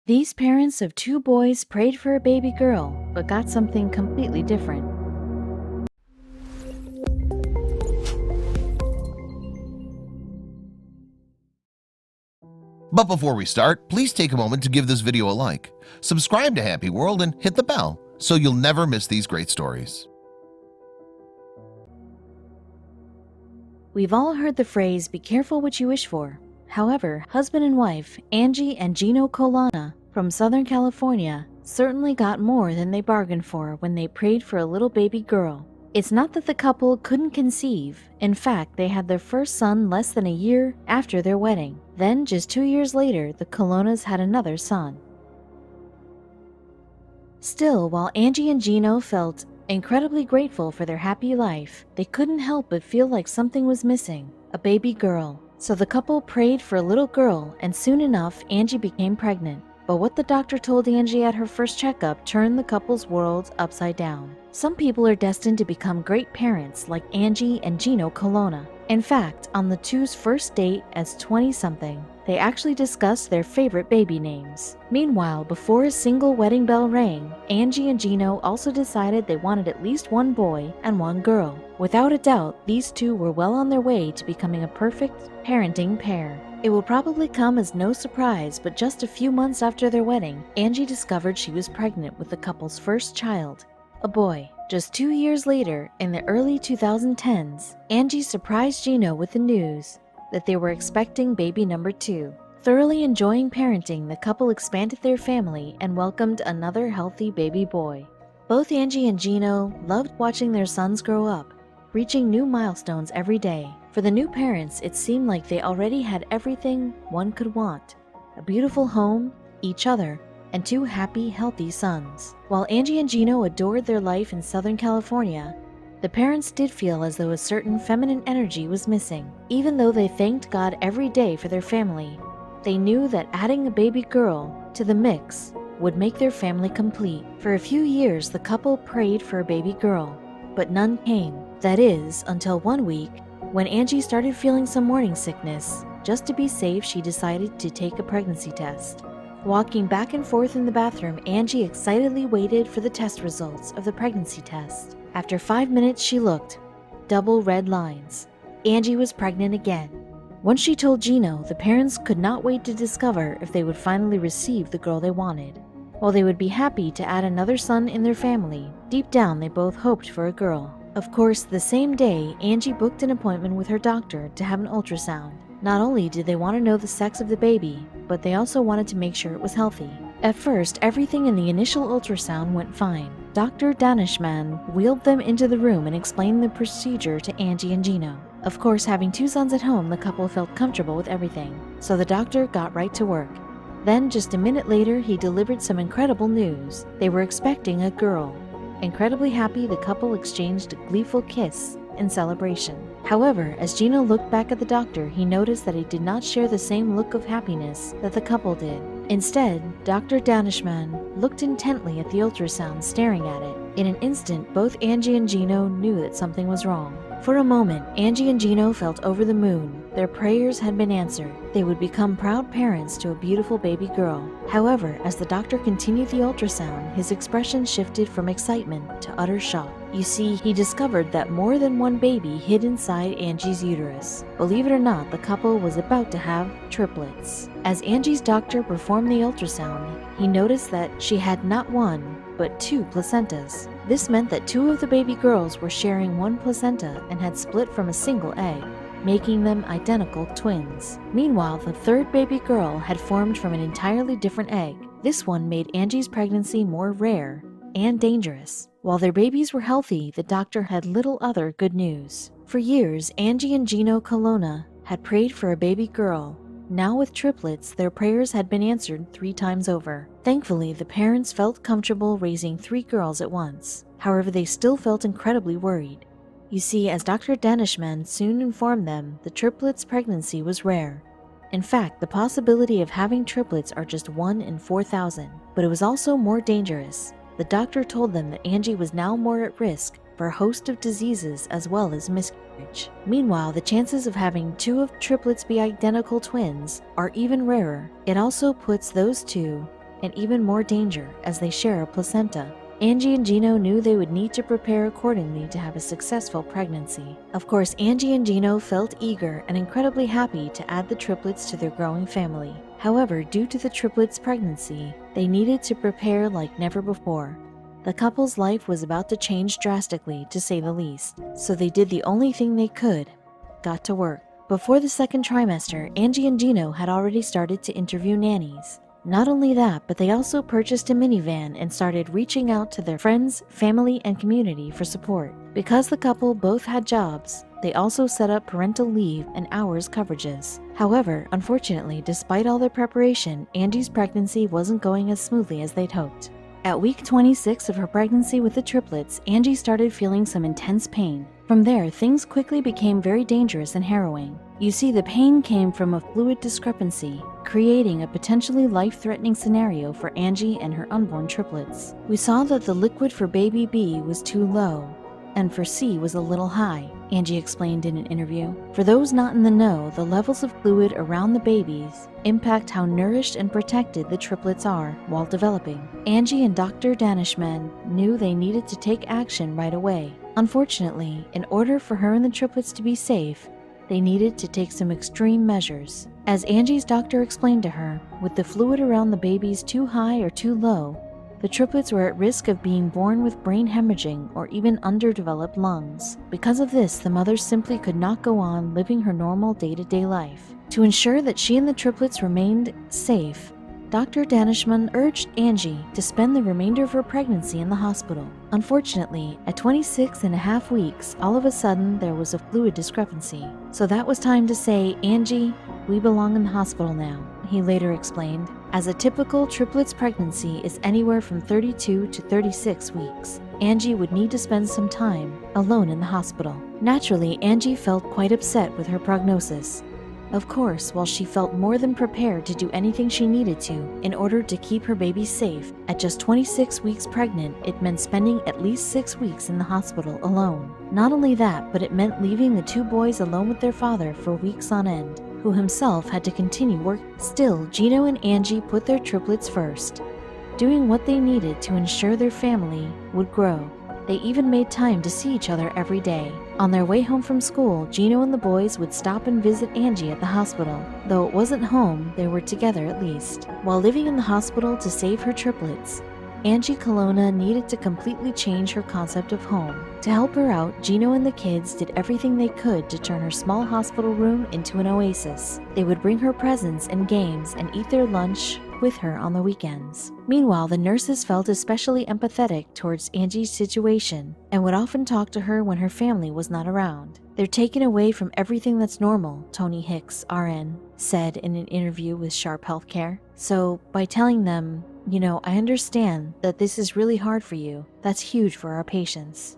These parents of two boys prayed for a baby girl, but got something completely different. But before we start, please take a moment to give this video a like, subscribe to Happy World, and hit the bell so you'll never miss these great stories. We've all heard the phrase, "Be careful what you wish for." However, husband and wife, Angie and Gino Colonna from Southern California, certainly got more than they bargained for when they prayed for a little baby girl. It's not that the couple couldn't conceive. In fact, they had their first son less than a year after their wedding. Then, just 2 years later, the Colonnas had another son. Still, while Angie and Gino felt incredibly grateful for their happy life, they couldn't help but feel like something was missing, a baby girl. So the couple prayed for a little girl, and soon enough, Angie became pregnant. But what the doctor told Angie at her first checkup turned the couple's worlds upside down. Some people are destined to become great parents like Angie and Gino Colonna. In fact, on the two's first date as 20-something, they actually discussed their favorite baby names. Meanwhile, before a single wedding bell rang, Angie and Gino also decided they wanted at least one boy and one girl. Without a doubt, these two were well on their way to becoming a perfect parenting pair. It will probably come as no surprise, but just a few months after their wedding, Angie discovered she was pregnant with the couple's first child, a boy. Just 2 years later, in the early 2010s, Angie surprised Gino with the news that they were expecting baby number 2. Thoroughly enjoying parenting, the couple expanded their family and welcomed another healthy baby boy. Both Angie and Gino loved watching their sons grow up, reaching new milestones every day. For the new parents, it seemed like they already had everything one could want: a beautiful home, each other, and 2 happy, healthy sons. While Angie and Gino adored their life in Southern California, the parents did feel as though a certain feminine energy was missing. Even though they thanked God every day for their family, they knew that adding a baby girl to the mix would make their family complete. For a few years, the couple prayed for a baby girl, but none came. That is, until one week, when Angie started feeling some morning sickness. Just to be safe, she decided to take a pregnancy test. Walking back and forth in the bathroom, Angie excitedly waited for the test results of the pregnancy test. After 5 minutes, she looked. Double red lines. Angie was pregnant again. Once she told Gino, the parents could not wait to discover if they would finally receive the girl they wanted. While they would be happy to add another son in their family, deep down they both hoped for a girl. Of course, the same day, Angie booked an appointment with her doctor to have an ultrasound. Not only did they want to know the sex of the baby, but they also wanted to make sure it was healthy. At first, everything in the initial ultrasound went fine. Dr. Danishman wheeled them into the room and explained the procedure to Angie and Gino. Of course, having 2 sons at home, the couple felt comfortable with everything, so the doctor got right to work. Then, just a minute later, he delivered some incredible news. They were expecting a girl. Incredibly happy, the couple exchanged a gleeful kiss in celebration. However, as Gino looked back at the doctor, he noticed that he did not share the same look of happiness that the couple did. Instead, Dr. Danishman looked intently at the ultrasound, staring at it. In an instant, both Angie and Gino knew that something was wrong. For a moment, Angie and Gino felt over the moon. Their prayers had been answered. They would become proud parents to a beautiful baby girl. However, as the doctor continued the ultrasound, his expression shifted from excitement to utter shock. You see, he discovered that more than one baby hid inside Angie's uterus. Believe it or not, the couple was about to have triplets. As Angie's doctor performed the ultrasound, he noticed that she had not 1, but 2 placentas. This meant that 2 of the baby girls were sharing 1 placenta and had split from a single egg, making them identical twins. Meanwhile, the 3rd baby girl had formed from an entirely different egg. This one made Angie's pregnancy more rare and dangerous. While their babies were healthy, the doctor had little other good news. For years, Angie and Gino Colonna had prayed for a baby girl. Now with triplets, their prayers had been answered 3 times over. Thankfully, the parents felt comfortable raising 3 girls at once. However, they still felt incredibly worried. You see, as Dr. Danishman soon informed them, the triplets' pregnancy was rare. In fact, the possibility of having triplets are just 1 in 4,000. But it was also more dangerous. The doctor told them that Angie was now more at risk for a host of diseases as well as miscarriage. Meanwhile, the chances of having 2 of triplets be identical twins are even rarer. It also puts those 2 and even more danger as they share a placenta. Angie and Gino knew they would need to prepare accordingly to have a successful pregnancy. Of course, Angie and Gino felt eager and incredibly happy to add the triplets to their growing family. However, due to the triplets' pregnancy, they needed to prepare like never before. The couple's life was about to change drastically, to say the least, so they did the only thing they could: got to work. Before the second trimester, Angie and Gino had already started to interview nannies. Not only that, but they also purchased a minivan and started reaching out to their friends, family, and community for support. Because the couple both had jobs, they also set up parental leave and hours coverages. However, unfortunately, despite all their preparation, Angie's pregnancy wasn't going as smoothly as they'd hoped. At week 26 of her pregnancy with the triplets, Angie started feeling some intense pain. From there, things quickly became very dangerous and harrowing. You see, the pain came from a fluid discrepancy, creating a potentially life-threatening scenario for Angie and her unborn triplets. We saw that the liquid for baby B was too low, and for C was a little high, Angie explained in an interview. For those not in the know, the levels of fluid around the babies impact how nourished and protected the triplets are while developing. Angie and Dr. Danishman knew they needed to take action right away. Unfortunately, in order for her and the triplets to be safe, they needed to take some extreme measures. As Angie's doctor explained to her, with the fluid around the babies too high or too low, the triplets were at risk of being born with brain hemorrhaging or even underdeveloped lungs. Because of this, the mother simply could not go on living her normal day-to-day life. To ensure that she and the triplets remained safe, Dr. Danishman urged Angie to spend the remainder of her pregnancy in the hospital. Unfortunately, at 26.5 weeks, all of a sudden there was a fluid discrepancy. So that was time to say, "Angie, we belong in the hospital now," he later explained. As a typical triplets pregnancy is anywhere from 32 to 36 weeks, Angie would need to spend some time alone in the hospital. Naturally, Angie felt quite upset with her prognosis. Of course, while she felt more than prepared to do anything she needed to in order to keep her baby safe, at just 26 weeks pregnant, it meant spending at least 6 weeks in the hospital alone. Not only that, but it meant leaving the two boys alone with their father for weeks on end, who himself had to continue work. Still, Gino and Angie put their triplets first, doing what they needed to ensure their family would grow. They even made time to see each other every day. On their way home from school, Gino and the boys would stop and visit Angie at the hospital. Though it wasn't home, they were together at least. While living in the hospital to save her triplets, Angie Colonna needed to completely change her concept of home. To help her out, Gino and the kids did everything they could to turn her small hospital room into an oasis. They would bring her presents and games and eat their lunch with her on the weekends. Meanwhile, the nurses felt especially empathetic towards Angie's situation and would often talk to her when her family was not around. "They're taken away from everything that's normal," Tony Hicks, RN, said in an interview with Sharp Healthcare. "So by telling them, I understand that this is really hard for you, that's huge for our patients."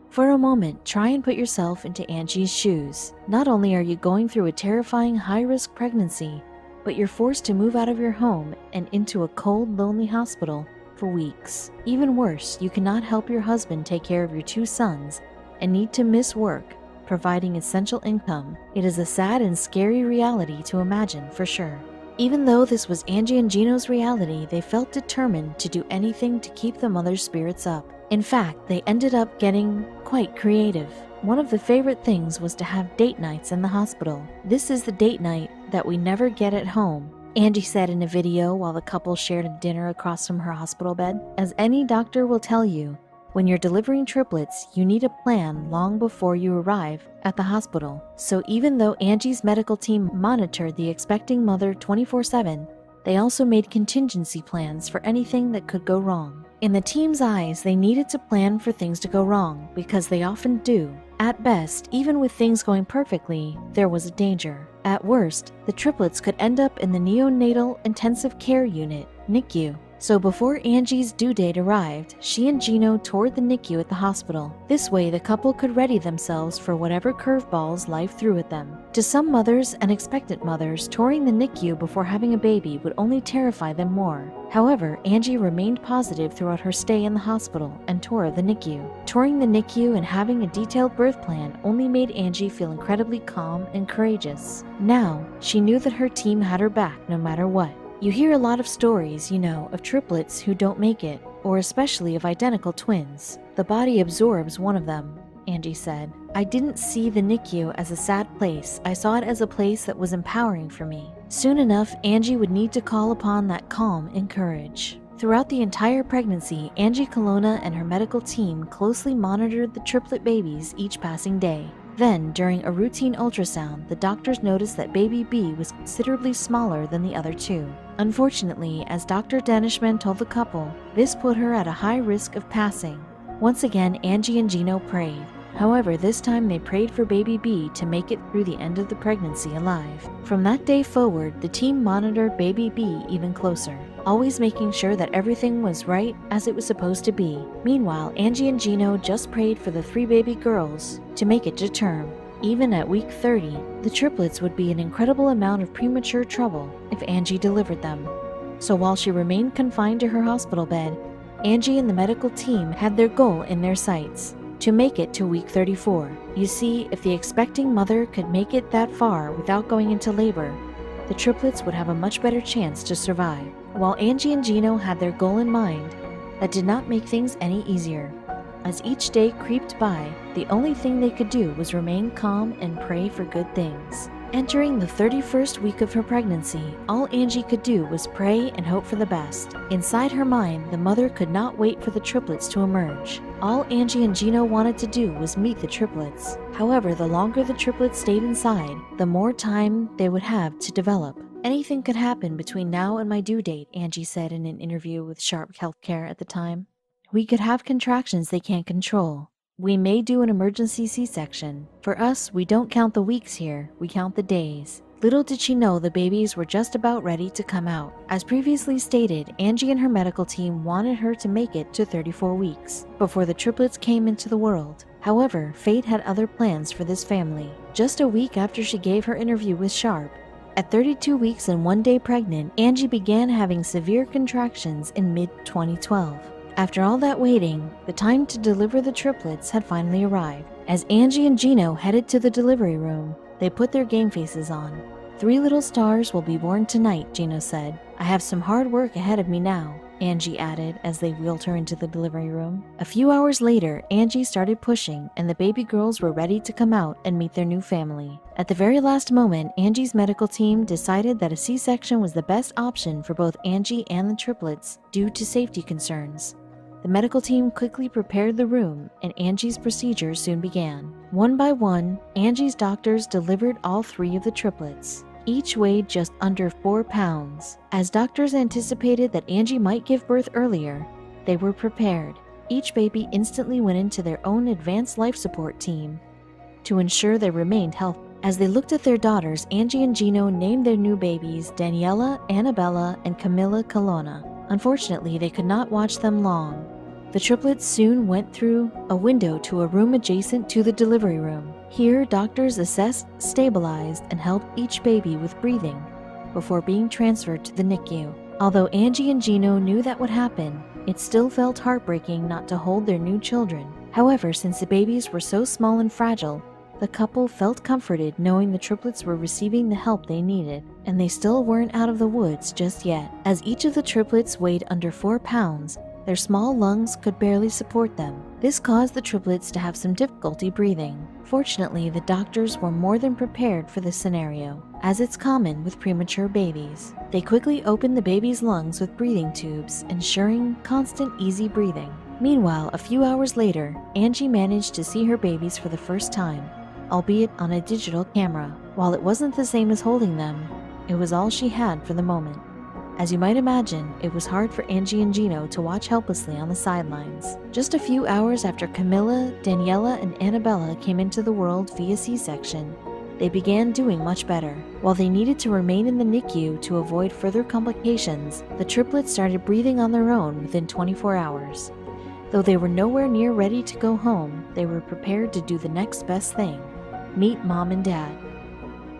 For a moment, try and put yourself into Angie's shoes. Not only are you going through a terrifying high-risk pregnancy, but you're forced to move out of your home and into a cold, lonely hospital for weeks. Even worse, you cannot help your husband take care of your two sons and need to miss work, providing essential income. It is a sad and scary reality to imagine, for sure. Even though this was Angie and Gino's reality, they felt determined to do anything to keep the mother's spirits up. In fact, they ended up getting quite creative. One of the favorite things was to have date nights in the hospital. "This is the date night that we never get at home," Angie said in a video while the couple shared a dinner across from her hospital bed. "As any doctor will tell you, when you're delivering triplets, you need a plan long before you arrive at the hospital." So even though Angie's medical team monitored the expecting mother 24/7, they also made contingency plans for anything that could go wrong. In the team's eyes, they needed to plan for things to go wrong, because they often do. At best, even with things going perfectly, there was a danger. At worst, the triplets could end up in the neonatal intensive care unit, NICU. So before Angie's due date arrived, she and Gino toured the NICU at the hospital. This way, the couple could ready themselves for whatever curveballs life threw at them. To some mothers and expectant mothers, touring the NICU before having a baby would only terrify them more. However, Angie remained positive throughout her stay in the hospital and tour of the NICU. Touring the NICU and having a detailed birth plan only made Angie feel incredibly calm and courageous. Now, she knew that her team had her back no matter what. You hear a lot of stories, of triplets who don't make it, or especially of identical twins. The body absorbs one of them, Angie said. I didn't see the NICU as a sad place. I saw it as a place that was empowering for me. Soon enough, Angie would need to call upon that calm and courage. Throughout the entire pregnancy, Angie Colonna and her medical team closely monitored the triplet babies each passing day. Then, during a routine ultrasound, the doctors noticed that baby B was considerably smaller than the other two. Unfortunately, as Dr. Danishman told the couple, this put her at a high risk of passing. Once again, Angie and Gino prayed. However, this time they prayed for baby B to make it through the end of the pregnancy alive. From that day forward, the team monitored baby B even closer, always making sure that everything was right as it was supposed to be. Meanwhile, Angie and Gino just prayed for the 3 baby girls to make it to term. Even at week 30, the triplets would be an incredible amount of premature trouble if Angie delivered them. So while she remained confined to her hospital bed, Angie and the medical team had their goal in their sights: to make it to week 34. You see, if the expecting mother could make it that far without going into labor, the triplets would have a much better chance to survive. While Angie and Gino had their goal in mind, that did not make things any easier. As each day creeped by, the only thing they could do was remain calm and pray for good things. Entering the 31st week of her pregnancy, all Angie could do was pray and hope for the best. Inside her mind, the mother could not wait for the triplets to emerge. All Angie and Gino wanted to do was meet the triplets. However, the longer the triplets stayed inside, the more time they would have to develop. Anything could happen between now and my due date, Angie said in an interview with Sharp Healthcare at the time. We could have contractions they can't control. We may do an emergency C-section. For us, we don't count the weeks here, we count the days. Little did she know the babies were just about ready to come out. As previously stated, Angie and her medical team wanted her to make it to 34 weeks before the triplets came into the world. However, fate had other plans for this family. Just a week after she gave her interview with Sharp, at 32 weeks and 1 day pregnant, Angie began having severe contractions in mid-2012. After all that waiting, the time to deliver the triplets had finally arrived. As Angie and Gino headed to the delivery room, they put their game faces on. 3 little stars will be born tonight, Gino said. I have some hard work ahead of me now, Angie added as they wheeled her into the delivery room. A few hours later, Angie started pushing and the baby girls were ready to come out and meet their new family. At the very last moment, Angie's medical team decided that a C-section was the best option for both Angie and the triplets due to safety concerns. The medical team quickly prepared the room, and Angie's procedures soon began. One by one, Angie's doctors delivered all 3 of the triplets. Each weighed just under 4 pounds. As doctors anticipated that Angie might give birth earlier, they were prepared. Each baby instantly went into their own advanced life support team to ensure they remained healthy. As they looked at their daughters, Angie and Gino named their new babies Daniela, Annabella, and Camilla Colonna. Unfortunately, they could not watch them long. The triplets soon went through a window to a room adjacent to the delivery room. Here, doctors assessed, stabilized, and helped each baby with breathing before being transferred to the NICU. Although Angie and Gino knew that would happen, it still felt heartbreaking not to hold their new children. However, since the babies were so small and fragile, the couple felt comforted knowing the triplets were receiving the help they needed, and they still weren't out of the woods just yet. As each of the triplets weighed under 4 pounds, their small lungs could barely support them. This caused the triplets to have some difficulty breathing. Fortunately, the doctors were more than prepared for this scenario, as it's common with premature babies. They quickly opened the baby's lungs with breathing tubes, ensuring constant, easy breathing. Meanwhile, a few hours later, Angie managed to see her babies for the first time, albeit on a digital camera. While it wasn't the same as holding them, it was all she had for the moment. As you might imagine, it was hard for Angie and Gino to watch helplessly on the sidelines. Just a few hours after Camilla, Daniela, and Annabella came into the world via C-section, they began doing much better. While they needed to remain in the NICU to avoid further complications, the triplets started breathing on their own within 24 hours. Though they were nowhere near ready to go home, they were prepared to do the next best thing: meet Mom and Dad.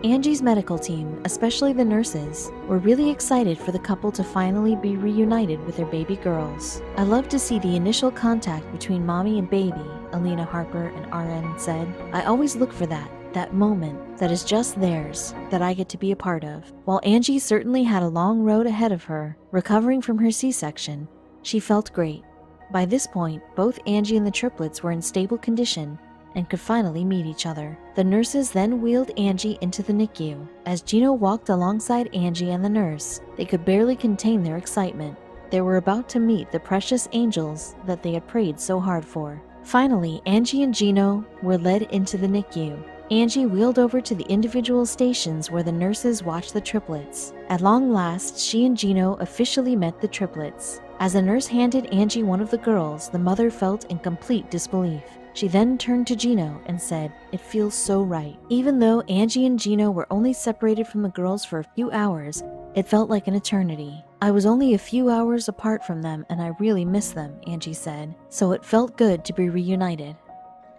Angie's medical team, especially the nurses, were really excited for the couple to finally be reunited with their baby girls. I love to see the initial contact between mommy and baby, Alina Harper, an RN, said. I always look for that. that moment that is just theirs, that I get to be a part of. While Angie certainly had a long road ahead of her, recovering from her C-section, she felt great. By this point, both Angie and the triplets were in stable condition and could finally meet each other. The nurses then wheeled Angie into the NICU. As Gino walked alongside Angie and the nurse, they could barely contain their excitement. They were about to meet the precious angels that they had prayed so hard for. Finally, Angie and Gino were led into the NICU. Angie wheeled over to the individual stations where the nurses watched the triplets. At long last, she and Gino officially met the triplets. As the nurse handed Angie one of the girls, the mother felt in complete disbelief. She then turned to Gino and said, "It feels so right." Even though Angie and Gino were only separated from the girls for a few hours, it felt like an eternity. "I was only a few hours apart from them and I really miss them," Angie said, "so it felt good to be reunited."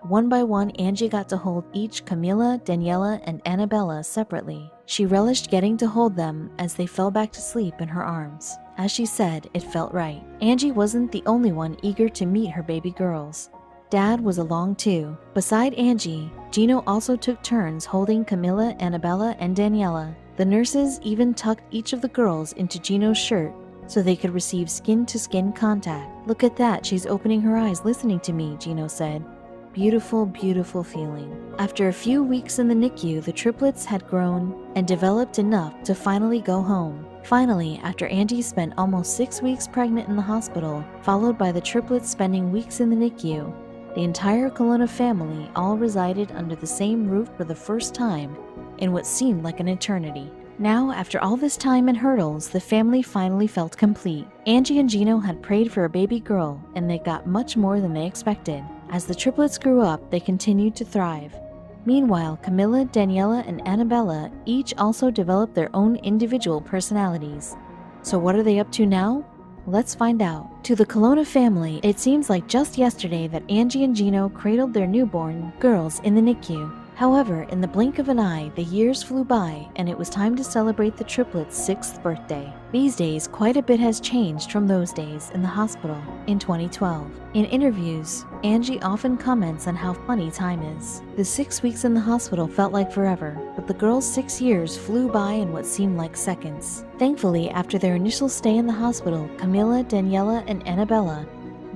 One by one, Angie got to hold each Camilla, Daniela, and Annabella separately. She relished getting to hold them as they fell back to sleep in her arms. As she said, it felt right. Angie wasn't the only one eager to meet her baby girls. Dad was along too. Beside Angie, Gino also took turns holding Camilla, Annabella, and Daniela. The nurses even tucked each of the girls into Gino's shirt so they could receive skin-to-skin contact. "Look at that, she's opening her eyes listening to me," Gino said. Beautiful, beautiful feeling. After a few weeks in the NICU, the triplets had grown and developed enough to finally go home. Finally, after Angie spent almost 6 weeks pregnant in the hospital, followed by the triplets spending weeks in the NICU, the entire Colonna family all resided under the same roof for the first time in what seemed like an eternity. Now, after all this time and hurdles, the family finally felt complete. Angie and Gino had prayed for a baby girl, and they got much more than they expected. As the triplets grew up, they continued to thrive. Meanwhile, Camilla, Daniela, and Annabella each also developed their own individual personalities. So what are they up to now? Let's find out. To the Colonna family, it seems like just yesterday that Angie and Gino cradled their newborn girls in the NICU. However, in the blink of an eye, the years flew by and it was time to celebrate the triplets' 6th birthday. These days, quite a bit has changed from those days in the hospital in 2012. In interviews, Angie often comments on how funny time is. The 6 weeks in the hospital felt like forever, but the girls' 6 years flew by in what seemed like seconds. Thankfully, after their initial stay in the hospital, Camilla, Daniela, and Annabella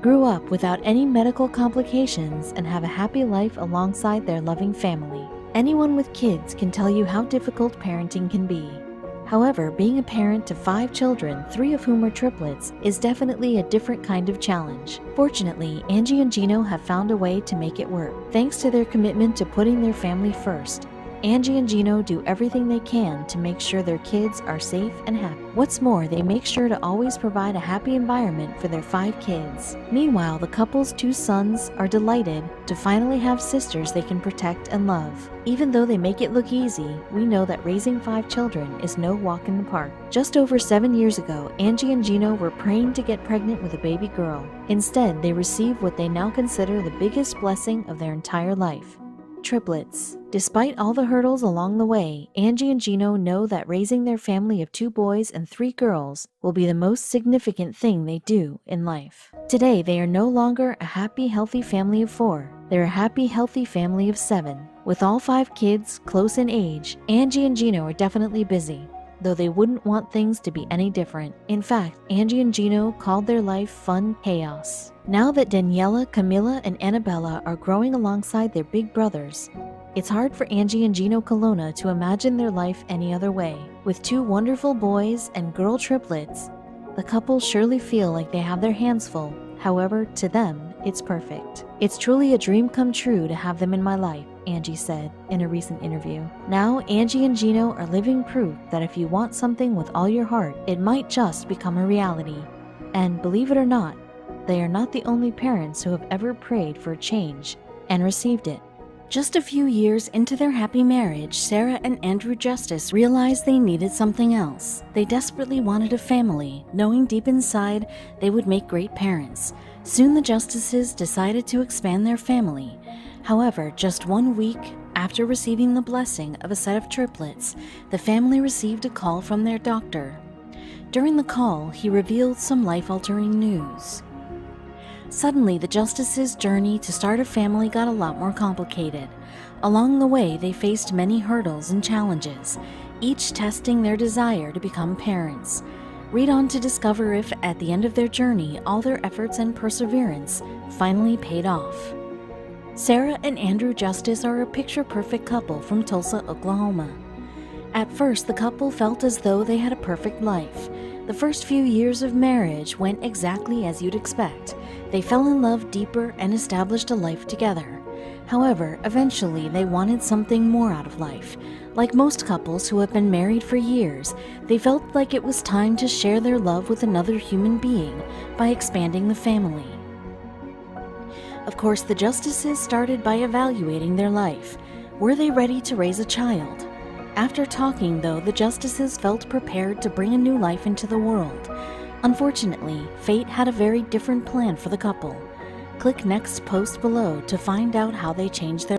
grew up without any medical complications and have a happy life alongside their loving family. Anyone with kids can tell you how difficult parenting can be. However, being a parent to 5 children, 3 of whom are triplets, is definitely a different kind of challenge. Fortunately, Angie and Gino have found a way to make it work. Thanks to their commitment to putting their family first, Angie and Gino do everything they can to make sure their kids are safe and happy. What's more, they make sure to always provide a happy environment for their 5 kids. Meanwhile, the couple's 2 sons are delighted to finally have sisters they can protect and love. Even though they make it look easy, we know that raising 5 children is no walk in the park. Just over 7 years ago, Angie and Gino were praying to get pregnant with a baby girl. Instead, they received what they now consider the biggest blessing of their entire life: triplets. Despite all the hurdles along the way, Angie and Gino know that raising their family of 2 boys and 3 girls will be the most significant thing they do in life. Today, they are no longer a happy, healthy family of 4. They're a happy, healthy family of 7. With all 5 kids close in age, Angie and Gino are definitely busy, though they wouldn't want things to be any different. In fact, Angie and Gino called their life fun chaos. Now that Daniela, Camilla, and Annabella are growing alongside their big brothers, it's hard for Angie and Gino Colonna to imagine their life any other way. With 2 wonderful boys and girl triplets, the couple surely feel like they have their hands full. However, to them, it's perfect. "It's truly a dream come true to have them in my life," Angie said in a recent interview. Now, Angie and Gino are living proof that if you want something with all your heart, it might just become a reality. And believe it or not, they are not the only parents who have ever prayed for a change and received it. Just a few years into their happy marriage, Sarah and Andrew Justice realized they needed something else. They desperately wanted a family, knowing deep inside they would make great parents. Soon the Justices decided to expand their family. However, just 1 week after receiving the blessing of a set of triplets, the family received a call from their doctor. During the call, he revealed some life-altering news. Suddenly, the justices' journey to start a family got a lot more complicated. Along the way, they faced many hurdles and challenges, each testing their desire to become parents. Read on to discover if, at the end of their journey, all their efforts and perseverance finally paid off. Sarah and Andrew Justice are a picture-perfect couple from Tulsa, Oklahoma. At first, the couple felt as though they had a perfect life. The first few years of marriage went exactly as you'd expect. They fell in love deeper and established a life together. However, eventually they wanted something more out of life. Like most couples who have been married for years, they felt like it was time to share their love with another human being by expanding the family. Of course, the justices started by evaluating their life. Were they ready to raise a child? After talking, though, the justices felt prepared to bring a new life into the world. Unfortunately, fate had a very different plan for the couple. Click next post below to find out how they changed their